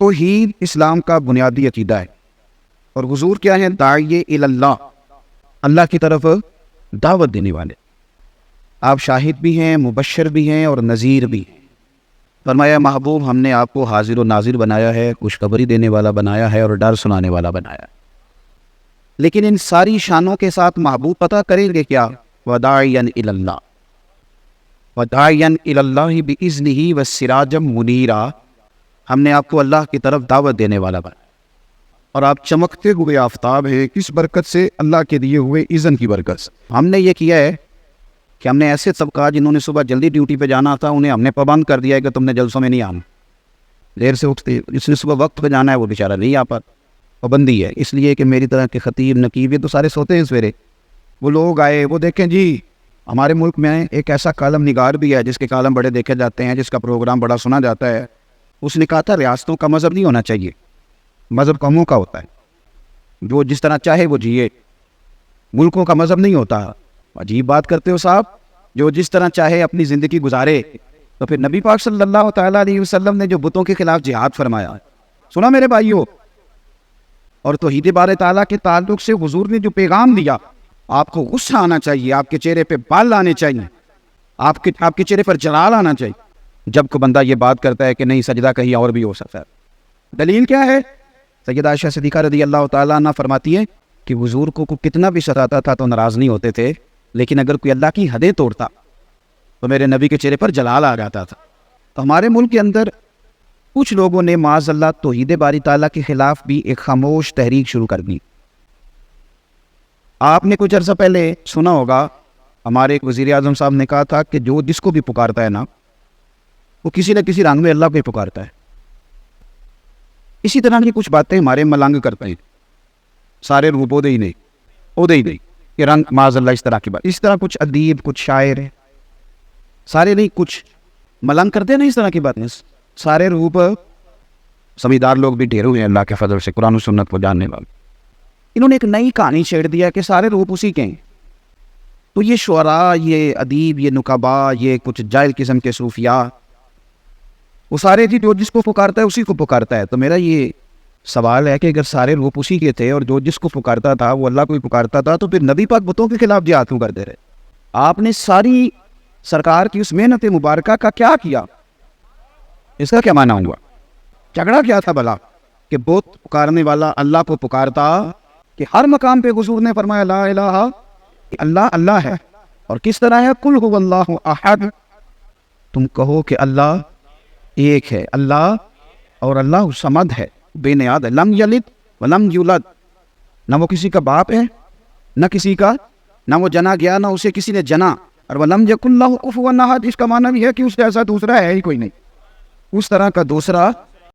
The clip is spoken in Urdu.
توحید اسلام کا بنیادی عقیدہ ہے، اور حضور کیا ہیں؟ داعی اللہ، اللہ کی طرف دعوت دینے والے۔ آپ شاہد بھی ہیں، مبشر بھی ہیں، اور نذیر بھی ہیں۔ فرمایا محبوب ہم نے آپ کو حاضر و ناظر بنایا ہے، خوشخبری دینے والا بنایا ہے، اور ڈر سنانے والا بنایا ہے۔ لیکن ان ساری شانوں کے ساتھ محبوب پتہ کریں گے کیا؟ وداعیا الی اللہ، وداعیا الی اللہ باذنہ وسراجا منیرا، ہم نے آپ کو اللہ کی طرف دعوت دینے والا بنایا، اور آپ چمکتے ہوئے آفتاب ہیں۔ کس برکت سے؟ اللہ کے دیے ہوئے اذن کی برکت سے۔ ہم نے یہ کیا ہے کہ ہم نے ایسے طبقات جنہوں نے صبح جلدی ڈیوٹی پہ جانا تھا انہیں ہم نے پابند کر دیا ہے کہ تم نے جلسوں میں نہیں آنا، دیر سے اٹھتے، جس نے صبح وقت پہ جانا ہے وہ بیچارہ نہیں آ پاتا، پابندی ہے۔ اس لیے کہ میری طرح کے خطیب نقیب یہ تو سارے سوتے ہیں سویرے، وہ لوگ آئے، وہ دیکھیں جی ہمارے ملک میں ایک ایسا کالم نگار بھی ہے جس کے کالم بڑے دیکھے جاتے ہیں، جس کا پروگرام بڑا سنا جاتا ہے۔ اس نے کہا تھا ریاستوں کا مذہب نہیں ہونا چاہیے، مذہب قوموں کا ہوتا ہے، جو جس طرح چاہے وہ جیے، ملکوں کا مذہب نہیں ہوتا۔ عجیب بات کرتے ہو صاحب، جو جس طرح چاہے اپنی زندگی گزارے۔ تو پھر نبی پاک صلی اللہ تعالیٰ علیہ وسلم نے جو بتوں کے خلاف جہاد فرمایا، سنا میرے بھائیوں، اور توحید بارے تعالیٰ کے تعلق سے حضور نے جو پیغام دیا، آپ کو غصہ آنا چاہیے، آپ کے چہرے پہ بال آنے چاہیے، آپ کے چہرے پر جلال آنا چاہیے جب کوئی بندہ یہ بات کرتا ہے کہ نہیں سجدہ کہیں اور بھی ہو سکتا ہے۔ دلیل کیا ہے؟ سیدہ عائشہ صدیقہ رضی اللہ تعالیٰ عنہ فرماتی ہے کہ حضور کو کتنا بھی ستاتا تھا تو ناراض نہیں ہوتے تھے، لیکن اگر کوئی اللہ کی حدیں توڑتا تو میرے نبی کے چہرے پر جلال آ جاتا تھا۔ تو ہمارے ملک کے اندر کچھ لوگوں نے معاذ اللہ توحید باری تعالیٰ کے خلاف بھی ایک خاموش تحریک شروع کر دی۔ آپ نے کچھ عرصہ پہلے سنا ہوگا، ہمارے ایک وزیر اعظم صاحب نے کہا تھا کہ جو جس کو بھی پکارتا ہے نا وہ کسی نہ کسی رنگ میں اللہ کو پکارتا ہے۔ اسی طرح کی کچھ باتیں ہمارے ملنگ کرتے ہیں، سارے روپ اودے ہی نہیں کہ رنگ معاذ اللہ، اس طرح کی بات۔ اس طرح کچھ ادیب، کچھ شاعر ہیں، سارے نہیں، کچھ ملنگ کرتے ہیں نا اس طرح کی باتیں، سارے روپ۔ سمجھدار لوگ بھی ڈھیر ہوئے ہیں اللہ کے فضل سے، قرآن و سنت کو جاننے والے۔ انہوں نے ایک نئی کہانی چھیڑ دیا کہ سارے روپ اسی کے ہیں۔ تو یہ شعراء، یہ ادیب، یہ نقبا، یہ کچھ جاہل قسم کے صوفیاء، وہ سارے جی جو جس کو پکارتا ہے اسی کو پکارتا ہے۔ تو میرا یہ سوال ہے کہ اگر سارے روپ اسی کے تھے اور جو جس کو پکارتا تھا وہ اللہ کو ہی پکارتا تھا، تو پھر نبی پاک بتوں کے خلاف جہاد کیوں کرتے رہے؟ آپ نے ساری سرکار کی اس محنت مبارکہ کا کیا کیا؟ اس کا کیا معنی ہوا؟ جھگڑا کیا تھا بھلا کہ بت پکارنے والا اللہ کو پکارتا، کہ ہر مقام پہ حضور نے فرمایا لا الہ، اللہ اللہ ہے، اور کس طرح ہے؟ قل هو اللہ احد، تم کہو کہ اللہ ایک ہے، اللہ، اور اللہ صمد ہے، بے نیاز ہے، لم یلد ولم یولد، نہ وہ کسی کا باپ ہے نہ کسی کا، نہ وہ جنا گیا نہ اسے کسی نے جنا، اور ولم یکن لہ کفوا احد، اس کا معنی بھی ہے کہ اس سے ایسا دوسرا ہے ہی کوئی نہیں، اس طرح کا دوسرا